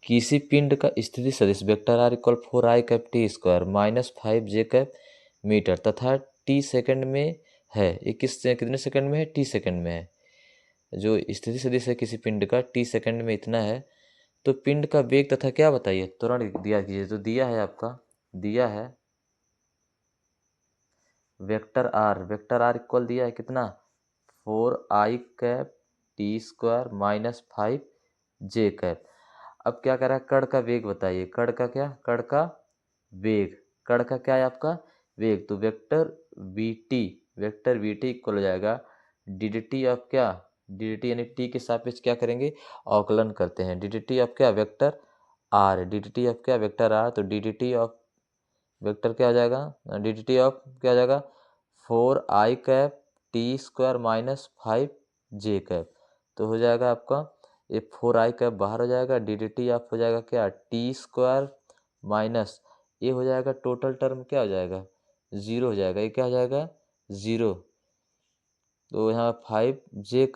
किसी पिंड का स्थिति सदिश vector R equal 4i⁻t² minus 5j metre तथा t सेकंड में है। ये कितने सेकंड में है? t सेकंड में है। जो स्थिति सदिश है किसी पिंड का t सेकंड में इतना है, तो पिंड का वेग तथा क्या बताइए, त्वरण दिया कीजिए। तो दिया है आपका, दिया है वेक्टर आर इक्वल दिया है कितना, 4i⁻t² माइनस 5j। अब क्या कह रहा है, कण का वेग बताइए। कण का क्या? कण का वेग। कण का क्या है आपका? वेग। तो वेक्टर वीटी इक्वल हो जाएगा डी ऑफ क्या, डी यानी टी के सापेक्ष क्या करेंगे, अवकलन करते हैं। डी ऑफ क्या, वेक्टर आर। डी ऑफ क्या, वेक्टर आर। तो डी ऑफ वेक्टर क्या हो जाएगा, डी ऑफ क्या हो जाएगा, 4i⁻t² माइनस 5j। तो हो जाएगा आपका ये 4i बाहर हो जाएगा, डी ऑफ हो जाएगा क्या, t² माइनस ये हो जाएगा टोटल टर्म क्या हो जाएगा, 0 हो जाएगा। ये क्या हो जाएगा, 0। तो यहाँ 5j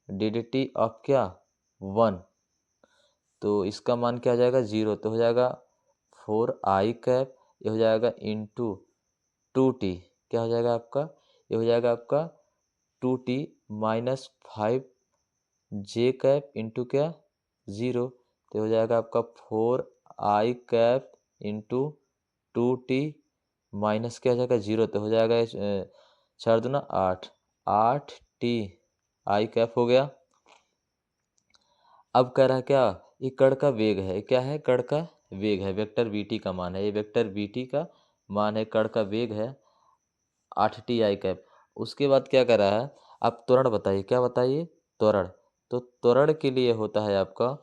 डी ऑफ क्या, 1। तो इसका मान क्या हो जाएगा, 0। तो हो जाएगा 4i, ये हो जाएगा इंटू 2t। क्या हो जाएगा आपका, ये हो जाएगा आपका 2t माइनस 5j इंटू क्या, 0। तो हो जाएगा आपका 4i इंटू 2t माइनस क्या हो जाएगा, 0। तो हो जाएगा 4 दूना 8, 8t हो गया। अब कह रहा है क्या, ये कण का वेग है। क्या है, कण का वेग है, वेक्टर वीटी का मान है। ये वेक्टर वीटी का मान है, कण का वेग है 8ti। उसके बाद क्या कह रहा है, आप त्वरण बताइए। क्या बताइए, त्वरण। तो त्वरण के लिए होता है आपका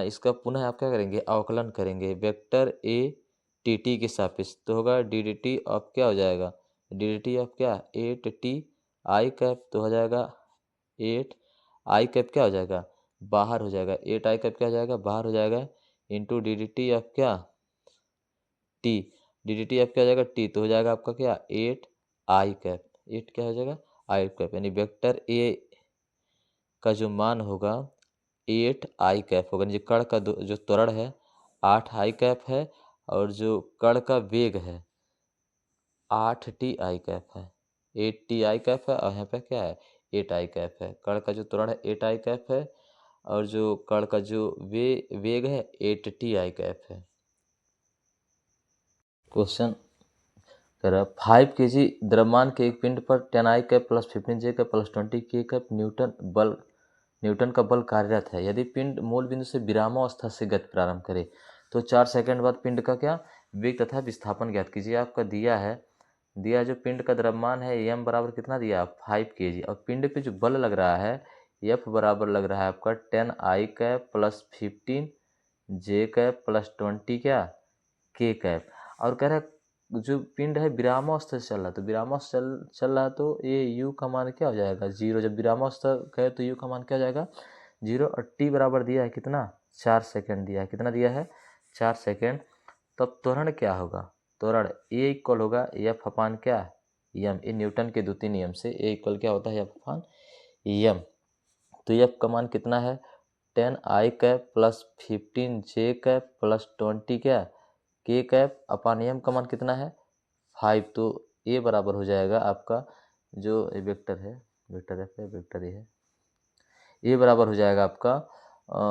इसका पुनः आप क्या करेंगे, अवकलन करेंगे वेक्टर ए टी के सापेक्ष। तो होगा डी ऑफ क्या हो जाएगा, डी ऑफ क्या, 8ti। तो हो जाएगा 8i क्या हो जाएगा, बाहर हो जाएगा। 8i क्या हो जाएगा, बाहर हो जाएगा। इंटू डी ऑफ क्या, टी। डी ऑफ क्या हो जाएगा, टी। तो हो जाएगा आपका क्या, 8i। 8 क्या हो जाएगा, i। यानी वेक्टर ए का जो मान होगा 8i होगा। जो कण का जो त्वरण है 8i है, और जो कण का वेग है 8ti है, 8ti है। और यहाँ पे क्या है, 8i है। कण का जो त्वरण है 8i है, और जो कण का जो वेग है 8ti है। क्वेश्चन कह रहा है 5 kg द्रव्यमान के एक पिंड पर 10i plus 15j plus 20k Newton का बल कार्यरत है। यदि पिंड मूल बिंदु से विरामावस्था से गति प्रारंभ करे तो 4 सेकंड बाद पिंड का क्या वेग तथा विस्थापन ज्ञात कीजिए। आपका दिया जो पिंड का द्रव्यमान है m बराबर कितना दिया, 5 kg। और पिंड पे जो बल लग रहा है F बराबर लग रहा है आपका 10i प्लस 15j प्लस 20 क्या k। और कह रहा है जो पिंड है विरामावस्था से चल रहा है, तो विरामावस्था चल रहा है, तो ये u का मान क्या हो जाएगा, 0। जब विरामावस्था है तो u का मान क्या हो जाएगा, 0। और t बराबर दिया है कितना, 4 सेकंड दिया है। कितना दिया है, 4 सेकंड। तब त्वरण क्या होगा, त्वरण a इक्वल होगा F अपान क्या, m। ये न्यूटन के द्वितीय नियम से a इक्वल क्या होता है, F अपान m। तो F का मान कितना है, 10i प्लस 15j प्लस 20 क्या k अपान m का मान कितना है, 5। तो a बराबर हो जाएगा आपका जो वेक्टर है, वेक्टर f है, वेक्टर a है, a बराबर हो जाएगा आपका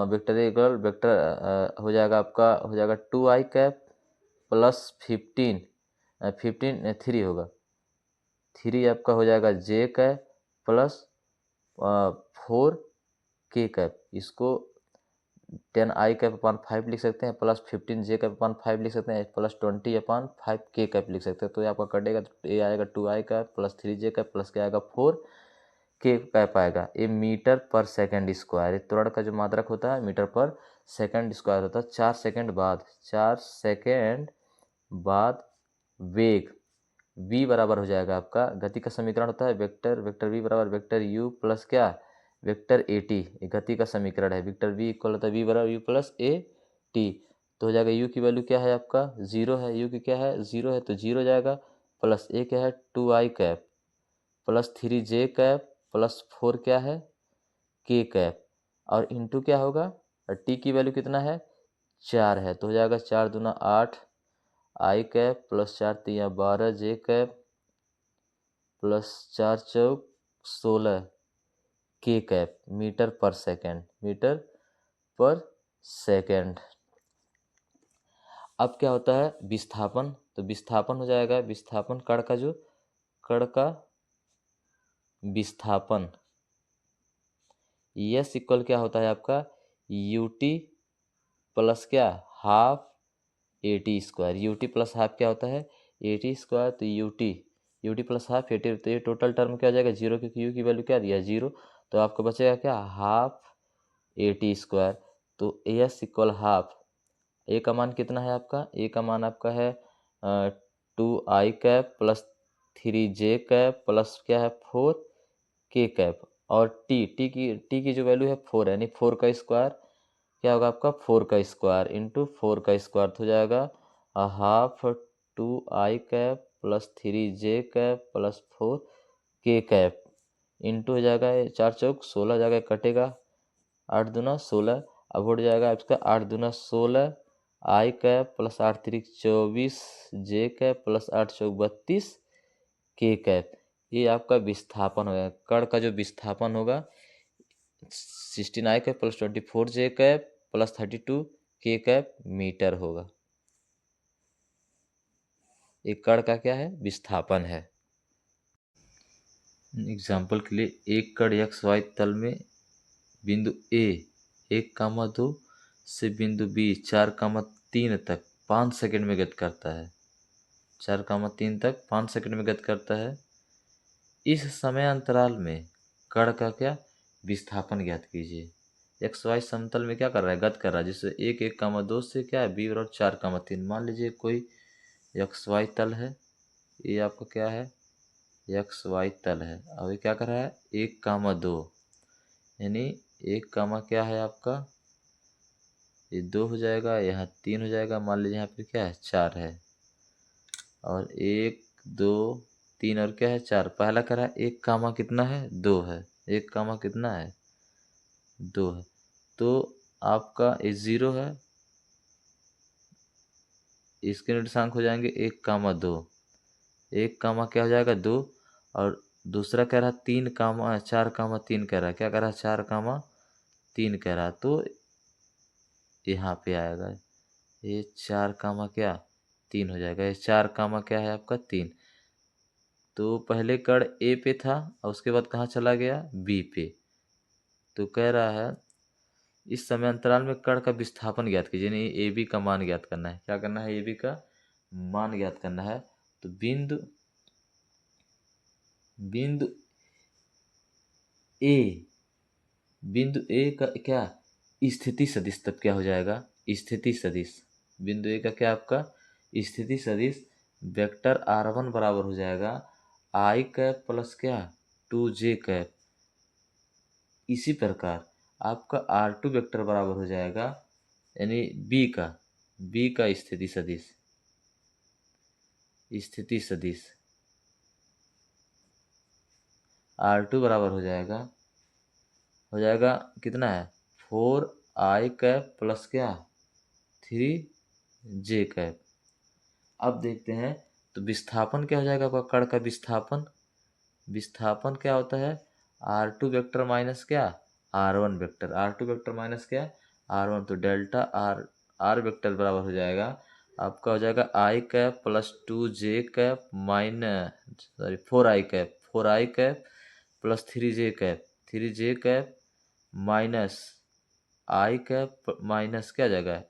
वेक्टर a इक्वल वेक्टर हो जाएगा आपका, हो जाएगा 2i प्लस 15 3 होगा, 3 आपका हो जाएगा j प्लस 4k। इसको 10i अपान 5 लिख सकते हैं, प्लस 15j अपान 5 लिख सकते हैं, प्लस 20 अपान 5k लिख सकते हैं। तो ये आपका कटेगा, तो ये आएगा 2i प्लस 3j प्लस क्या आएगा 4k आएगा। ये मीटर पर सेकंड स्क्वायर, त्वरण का जो मात्रक होता है मीटर पर सेकंड स्क्वायर होता है। 4 सेकंड बाद वेग v बराबर हो जाएगा आपका, गति का समीकरण होता है वेक्टर v बराबर वेक्टर u प्लस क्या, वेक्टर at। गति का समीकरण है, वेक्टर v इक्वल होता है v बराबर u प्लस at। तो हो जाएगा u की वैल्यू क्या है आपका, 0 है। u की क्या है, 0 है, तो 0 हो जाएगा। प्लस a क्या है, 2i प्लस 3j प्लस 4 क्या है k। और इंटू क्या होगा, t की वैल्यू कितना है, 4 है तो हो जाएगा 4 दूना 8 आई कैप प्लस 4 तिया 12 जे कैप प्लस 4 चौक 16 के कैप मीटर पर सेकेंड। अब क्या होता है विस्थापन, तो विस्थापन हो जाएगा विस्थापन कण का विस्थापन यस इक्वल क्या होता है आपका यूटी प्लस क्या half eighty square. UT plus half क्या होता है एटी स्क्वायर, तो यूटी प्लस हाफ एटी, तो ये टोटल टर्म क्या हो जाएगा जीरो, क्योंकि यू की वैल्यू क्या दिया जीरो, तो आपको बचेगा क्या हाफ एटी स्क्वायर। तो एस इक्वल हाफ, ए का मान कितना है आपका, ए का मान आपका है 2 आई कैप प्लस 3 जे कैप प्लस क्या है 4 के कैप, और टी की जो वैल्यू है 4 है, यानी 4 का स्क्वायर क्या होगा आपका 4 का स्क्वायर इंटू 4 का स्क्वायर, तो हो जाएगा हाफ 2 आई कैप प्लस 3 जे कैप प्लस 4 के कैप इंटू हो जाएगा 4 चौक 16 जगह कटेगा 8 दूना 16, अब उठ जाएगा आपका 8 दूना 16 आई कैप प्लस 8 तिरिक 24 जे कैप प्लस 8 चौक 32 के कैप। ये आपका विस्थापन होगा, कण का जो विस्थापन होगा 16 आई कैप प्लस 24 जे कैप प्लस 32 के कैप मीटर होगा। एक कण का क्या है विस्थापन है। एग्जाम्पल के लिए एक कण एक्स वाई तल में बिंदु ए 1,2 से बिंदु बी 4,3 तक 5 सेकंड में गति करता है, 4,3 तक 5 सेकंड में गति करता है। इस समय अंतराल में कण का क्या विस्थापन ज्ञात कीजिए। एक्स वाई समतल में क्या कर रहा है गति कर रहा है, जिससे 1,2 से क्या है बी और 4,3। मान लीजिए कोई एक्स वाई तल है, ये आपका क्या है एक्स वाई तल है, अब ये क्या कर रहा है 1,2, यानी 1 कामा क्या है आपका ये 2 हो जाएगा, यहाँ 3 हो जाएगा, मान लीजिए यहाँ पे क्या है 4 है, और 1 2 3 और क्या है 4। पहला कह रहा है 1 कामा कितना है 2 है, 1 कामा कितना है 2 है, तो आपका ये 0 है, इसके निर्देशांक हो जाएंगे 1,2, 1 कामा क्या हो जाएगा 2, और दूसरा कह रहा है 4,3 कह रहा है, क्या कह रहा है 4,3 कह रहा है, तो यहाँ पे आएगा ये 4,3 हो जाएगा, ये 4, क्या है आपका 3। तो पहले कण ए पे था और उसके बाद कहाँ चला गया बी पे, तो कह रहा है इस समय अंतराल में कण का विस्थापन ज्ञात कीजिए, यानी ए बी का मान ज्ञात करना है। क्या करना है ए बी का मान ज्ञात करना है, तो बिंदु ए का क्या स्थिति सदिश, तब क्या हो जाएगा स्थिति सदिश, बिंदु ए का क्या आपका स्थिति सदिश वेक्टर r1 बराबर हो जाएगा आई कैप प्लस क्या 2 जे कैप। इसी प्रकार आपका r2 वेक्टर बराबर हो जाएगा, यानी बी का स्थिति सदिश r2 बराबर हो जाएगा कितना है 4 आई कैप प्लस क्या 3 जे कैप। अब देखते हैं तो विस्थापन क्या हो जाएगा आपका कण का विस्थापन क्या होता है r2 वेक्टर माइनस क्या r1 vector, r2 vector minus क्या r1, तो डेल्टा r वेक्टर बराबर हो जाएगा आपका हो जाएगा आई कैप प्लस 2 जे कैप माइनस 4 आई कैप प्लस 3 जे कैप माइनस आई कैप माइनस क्या जाएगा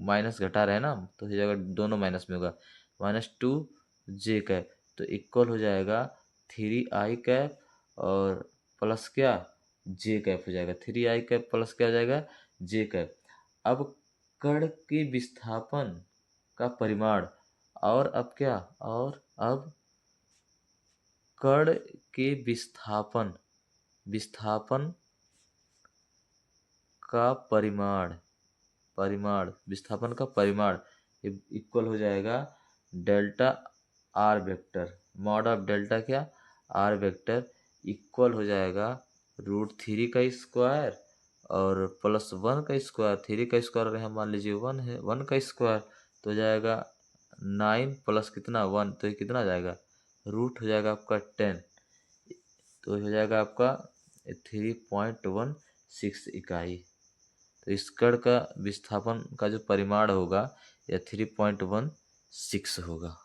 माइनस घटा रहे हैं ना, तो हो जाएगा दोनों माइनस में होगा -2 जे कैप, तो इक्वल हो जाएगा 3 आई कैप और प्लस क्या जे कैप हो जाएगा, 3 आई कैप प्लस क्या हो जाएगा जे कैप। अब कण के विस्थापन का परिमाण, और अब क्या और अब कण के विस्थापन का विस्थापन का परिमाण इक्वल हो जाएगा delta R vector, mod of delta क्या आर वेक्टर इक्वल हो जाएगा √3 का स्क्वायर और प्लस 1 का स्क्वायर, 3 का स्क्वायर यहाँ मान लीजिए 1 है, 1 का स्क्वायर तो हो जाएगा 9 प्लस कितना 1, तो ये कितना आ जाएगा, रूट हो जाएगा आपका 10, तो हो जाएगा आपका 3.16 इकाई। तो इस कण का विस्थापन का जो परिमाण होगा यह 3.16 होगा।